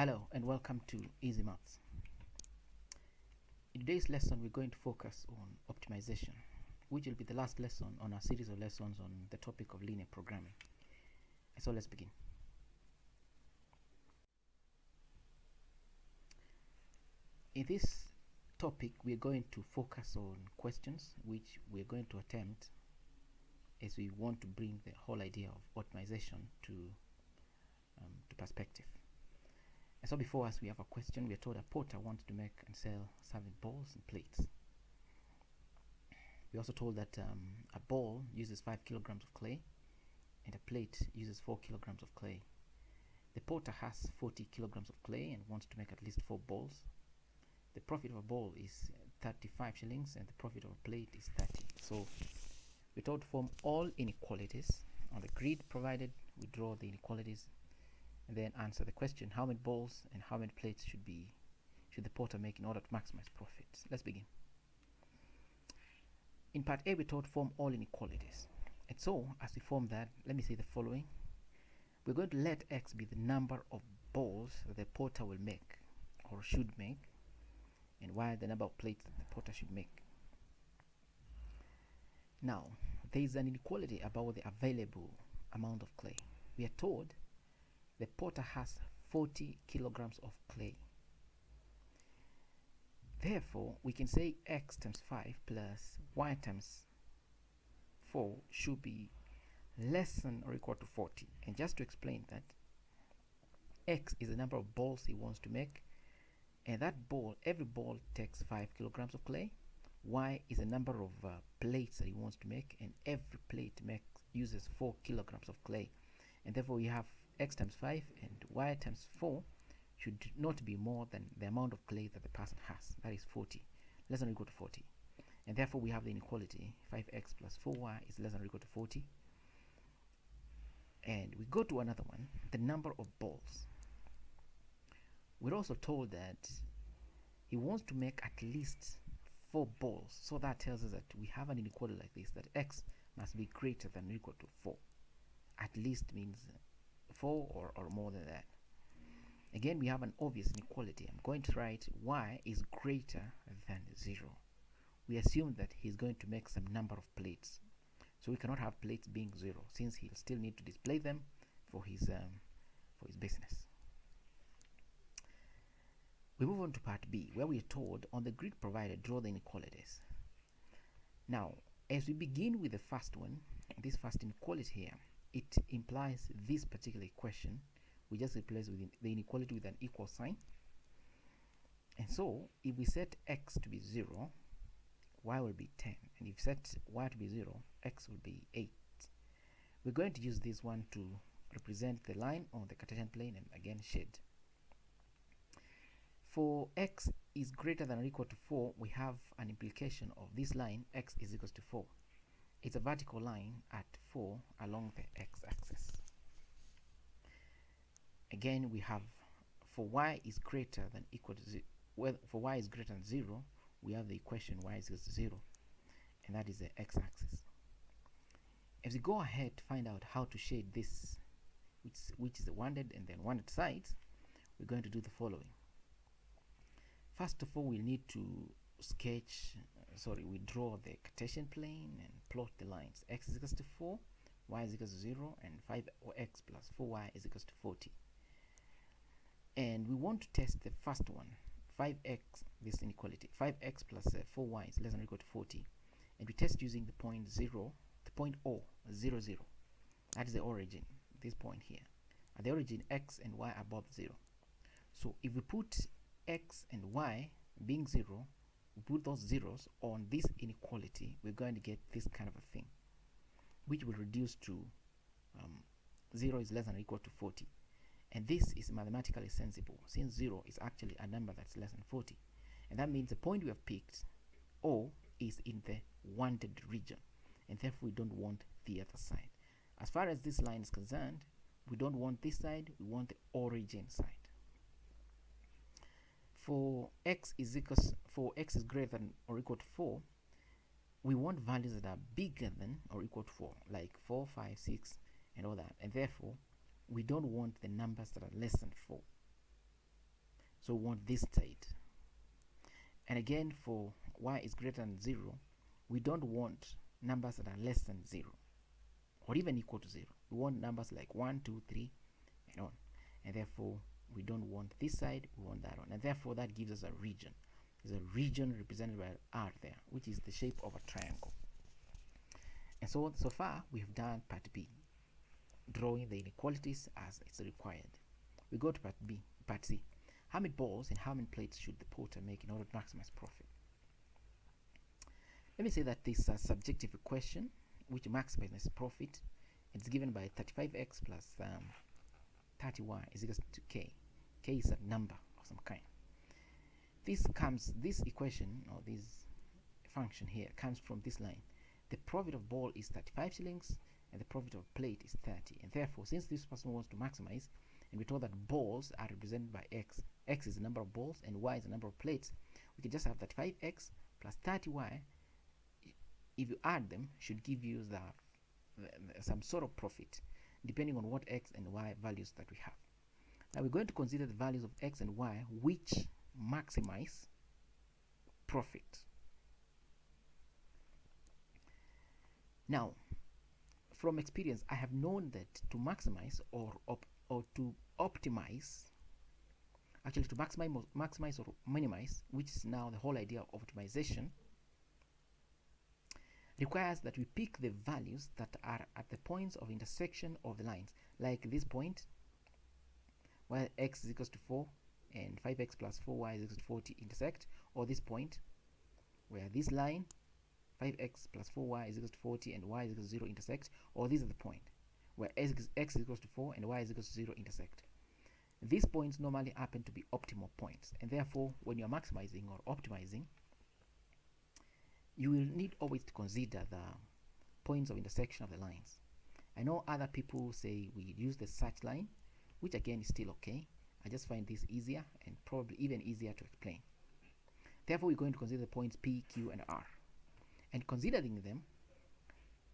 Hello and welcome to Easy Maths. In today's lesson, we're going to focus on optimization, which will be the last lesson on our series of lessons on the topic of linear programming. So let's begin. In this topic, we're going to focus on questions which we're going to attempt as we want to bring the whole idea of optimization to perspective. And so before us we have a question. We are told a porter wants to make and sell serving bowls and plates. We're also told that a bowl uses 5 kilograms of clay and a plate uses 4 kilograms of clay. The porter has 40 kilograms of clay and wants to make at least 4 bowls. The profit of a bowl is 35 shillings and the profit of a plate is 30. So we're told to form all inequalities. On the grid provided, we draw the inequalities and then answer the question: how many bowls and how many plates should the porter make in order to maximize profits? Let's begin. In part A, we're told to form all inequalities. And so, as we form that, let me say the following. We're going to let x be the number of bowls that the porter will make or should make, and y the number of plates that the porter should make. Now, there is an inequality about the available amount of clay. We are told the porter has 40 kilograms of clay. Therefore, we can say x times 5 plus y times 4 should be less than or equal to 40. And just to explain that, x is the number of balls he wants to make, and that ball, every ball takes 5 kilograms of clay. Y is the number of plates that he wants to make, and every plate uses 4 kilograms of clay. And therefore we have x times 5 and y times 4 should not be more than the amount of clay that the person has. That is 40, less than or equal to 40. And therefore we have the inequality 5x plus 4y is less than or equal to 40. And we go to another one, the number of balls. We're also told that he wants to make at least 4 balls. So that tells us that we have an inequality like this, that x must be greater than or equal to 4. At least means 4 or more than that. Again, we have an obvious inequality. I'm going to write y is greater than 0. We assume that he's going to make some number of plates. So we cannot have plates being 0, since he'll still need to display them for his business. We move on to part B, where we are told on the grid provided, draw the inequalities. Now, as we begin with the first one, this first inequality here, it implies this particular equation. We just replace with the inequality with an equal sign. And so, if we set x to be 0, y will be 10. And if we set y to be 0, x will be 8. We're going to use this one to represent the line on the Cartesian plane and again shade. For x is greater than or equal to 4, we have an implication of this line, x is equal to 4. It's a vertical line at 4 along the x-axis. Again, we have for y is greater than equal to 0. Well, for y is greater than 0, we have the equation y is equal to 0, and that is the x-axis. As we go ahead to find out how to shade this, which is the wanted and then wanted sides, we're going to do the following. First of all, we'll need to we draw the Cartesian plane and plot the lines. X is equal to 4, y is equal to 0, and 5x plus 4y is equal to 40. And we want to test the first one, 5x, this inequality. 5x plus 4y is less than or equal to 40. And we test using the point 0, the point O, 0, 0. That is the origin, this point here. At the origin, x and y are above 0. So if we put x and y being 0, we put those zeros on this inequality, we're going to get this kind of a thing, which will reduce to 0 is less than or equal to 40. And this is mathematically sensible, since 0 is actually a number that's less than 40. And that means the point we have picked, O, is in the wanted region, and therefore we don't want the other side. As far as this line is concerned, we don't want this side, we want the origin side. For x is greater than or equal to 4, we want values that are bigger than or equal to 4, like 4, 5, 6, and all that. And therefore, we don't want the numbers that are less than 4. So we want this side. And again, for y is greater than 0, we don't want numbers that are less than 0 or even equal to 0. We want numbers like 1, 2, 3, and on. And therefore, we don't want this side, we want that one. And therefore, that gives us a region. There's a region represented by R there, which is the shape of a triangle. And so far, we have done part B, drawing the inequalities as it's required. We go to part B, part C. How many balls and how many plates should the porter make in order to maximize profit? Let me say that this is a subjective equation which maximizes profit. It's given by 35x plus 30y is equal to k. K is a number of some kind. This equation, or this function here, comes from this line. The profit of ball is 35 shillings and the profit of plate is 30. And therefore, since this person wants to maximize, and we're told that balls are represented by x, x is the number of balls and y is the number of plates, we can just have 35x plus 30y. If you add them, should give you some sort of profit, depending on what x and y values that we have. Now we're going to consider the values of x and y which maximize profit. Now, from experience, I have known that to maximize or to optimize, actually to maximize or minimize, which is now the whole idea of optimization, requires that we pick the values that are at the points of intersection of the lines, like this point where x is equal to 4 and 5x plus 4y is equal to 40 intersect, or this point where this line 5x plus 4y is equal to 40 and y is equal to 0 intersect, or this is the point where x is equal to 4 and y is equal to 0 intersect. These points normally happen to be optimal points, and therefore when you're maximizing or optimizing, you will need always to consider the points of intersection of the lines. I know other people say we use the search line, which again is still okay. I just find this easier and probably even easier to explain. Therefore, we're going to consider the points P, Q, and R. And considering them,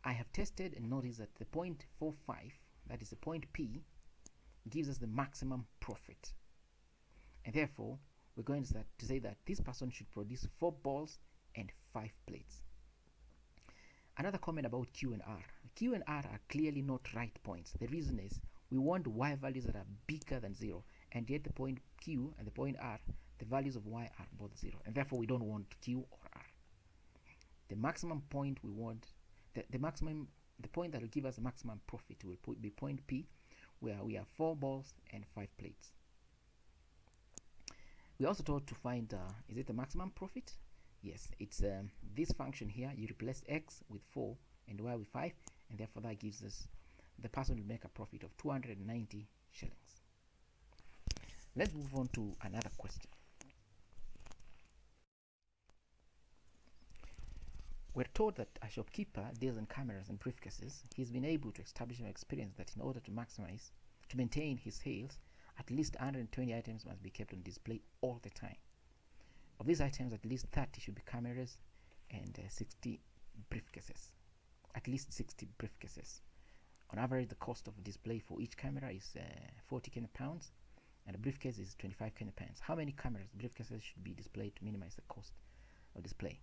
I have tested and noticed that the point 4, 5, that is the point P, gives us the maximum profit. And therefore, we're going to say that this person should produce 4 balls and 5 plates. Another comment about Q and R. Q and R are clearly not right points. The reason is we want y values that are bigger than 0, and yet the point Q and the point R, the values of y are both 0, and therefore we don't want Q or R. The maximum point we want, the point that will give us the maximum profit will be point P, where we have 4 balls and 5 plates. We also told to find, is it the maximum profit? Yes, it's this function here. You replace x with 4 and y with 5, and therefore that gives us, the person will make a profit of 290 shillings. Let's move on to another question. We're told that a shopkeeper deals in cameras and briefcases. He's been able to establish an experience that in order to maintain his sales, at least 120 items must be kept on display all the time. Of these items, at least 30 should be cameras and 60 briefcases. At least 60 briefcases. On average, the cost of display for each camera is 40 Kenya pounds, and a briefcase is 25 Kenya pounds. How many cameras, briefcases should be displayed to minimize the cost of display?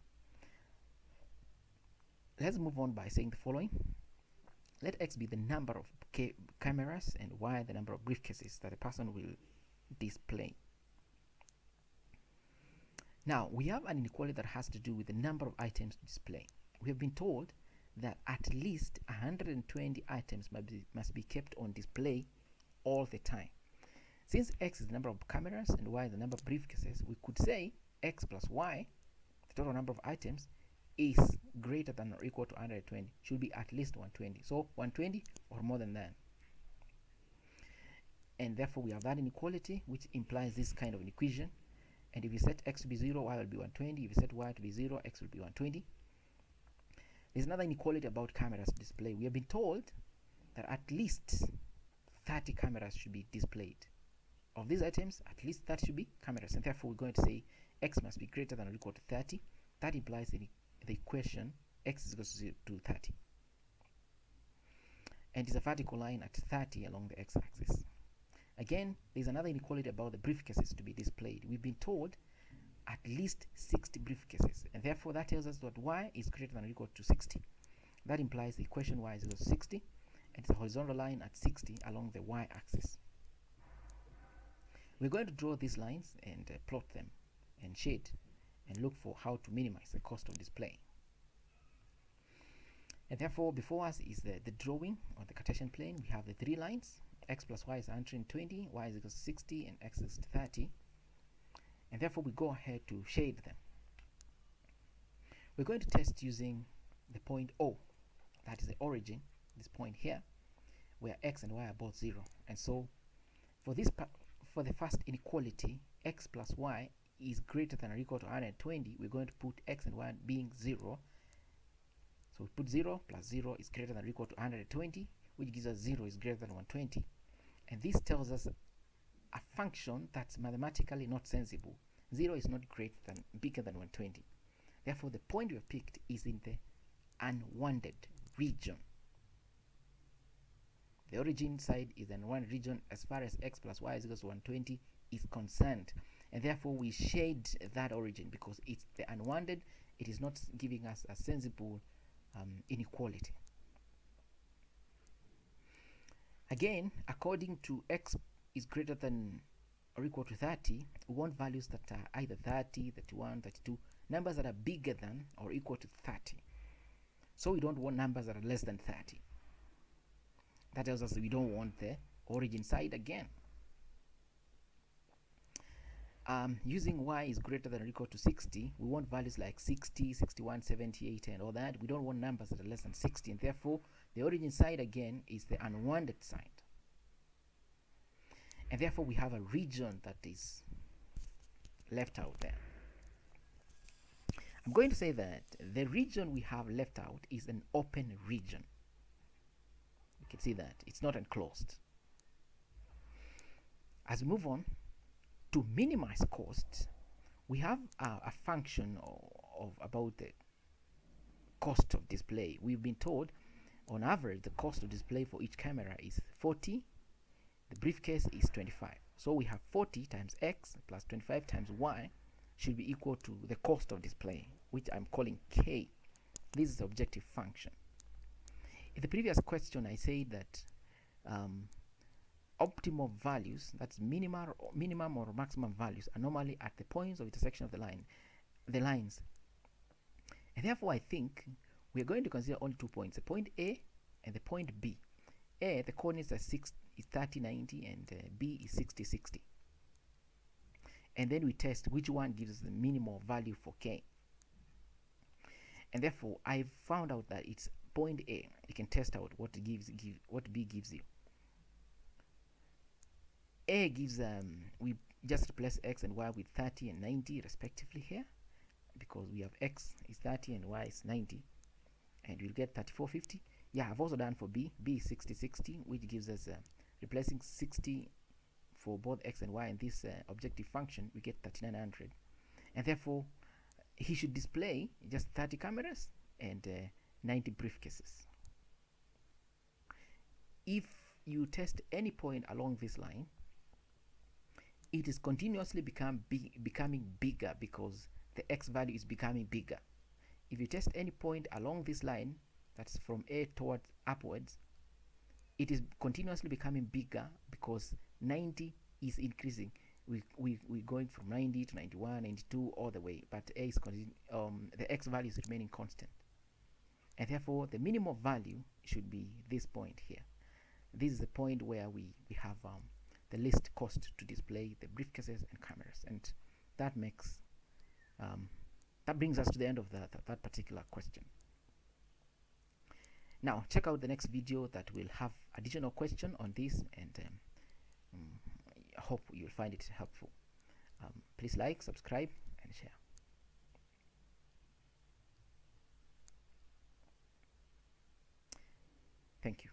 Let's move on by saying the following. Let x be the number of cameras and y the number of briefcases that a person will display. Now, we have an inequality that has to do with the number of items to display. We have been told that at least 120 items must be kept on display all the time. Since x is the number of cameras and y is the number of briefcases, we could say x plus y, the total number of items, is greater than or equal to 120, should be at least 120. So 120 or more than that. And therefore we have that inequality, which implies this kind of an equation. And if you set x to be 0, y will be 120. If you set y to be 0, x will be 120. There's another inequality about cameras display. We have been told that at least 30 cameras should be displayed. Of these items, at least 30 should be cameras. And therefore we're going to say x must be greater than or equal to 30. That implies the equation x is equal to 30. And it's a vertical line at 30 along the x-axis. Again, there's another inequality about the briefcases to be displayed. We've been told at least 60 briefcases, and therefore that tells us that y is greater than or equal to 60. That implies the equation y is equal to 60, and it's a horizontal line at 60 along the y-axis. We're going to draw these lines and plot them and shade and look for how to minimize the cost of display. And therefore, before us is the drawing on the Cartesian plane. We have the three lines. X plus y is 120, y is equal to 60, and x is 30. And therefore, we go ahead to shade them. We're going to test using the point O, that is the origin, this point here, where x and y are both 0. And so, for the first inequality, x plus y is greater than or equal to 120, we're going to put x and y being 0. So we put 0 plus 0 is greater than or equal to 120, which gives us 0 is greater than 120. And this tells us a function that's mathematically not sensible. 0 is not bigger than 120. Therefore, the point we have picked is in the unwanted region. The origin side is an unwanted region as far as x plus y is equal to 120 is concerned. And therefore, we shade that origin because it's the unwanted. It is not giving us a sensible inequality. Again, according to x is greater than or equal to 30, we want values that are either 30, 31, 32, numbers that are bigger than or equal to 30. So we don't want numbers that are less than 30. That tells us that we don't want the origin side again. Using y is greater than or equal to 60, we want values like 60, 61, 70, 80, and all that. We don't want numbers that are less than 60, and therefore the origin side again is the unwanted side. And therefore we have a region that is left out there. I'm going to say that the region we have left out is an open region. You can see that it's not enclosed. As we move on, to minimize costs, we have a function of about the cost of display. We've been told on average the cost of display for each camera is 40, the briefcase is 25. So we have 40 times x plus 25 times y should be equal to the cost of display, which I'm calling k. This is the objective function. In the previous question I said that optimal values, that's minimum or maximum values, are normally at the points of intersection of the lines. And therefore I think we are going to consider only 2 points, the point A and the point B. A, the coordinates are 30, 90, and B is 60, 60. And then we test which one gives the minimal value for K. And therefore I found out that it's point A. You can test out what B gives you. A gives we just replace x and y with 30 and 90 respectively here, because we have x is 30 and y is 90, and we'll get 3450. Yeah, I've also done for B. B is 60, 60, which gives us replacing 60 for both x and y in this objective function, we get 3900. And therefore he should display just 30 cameras and 90 briefcases. If you test any point along this line, it is continuously becoming bigger because the x value is becoming bigger. If you test any point along this line, that's from A towards upwards, it is continuously becoming bigger because 90 is increasing. We're going from 90 to 91, 92 all the way, but A is the x value is remaining constant. And therefore the minimum value should be this point here. This is the point where we have the least cost to display the briefcases and cameras, and that makes that brings us to the end of that particular question. Now check out the next video that will have additional question on this, and I hope you'll find it helpful. Please like, subscribe, and share. Thank you.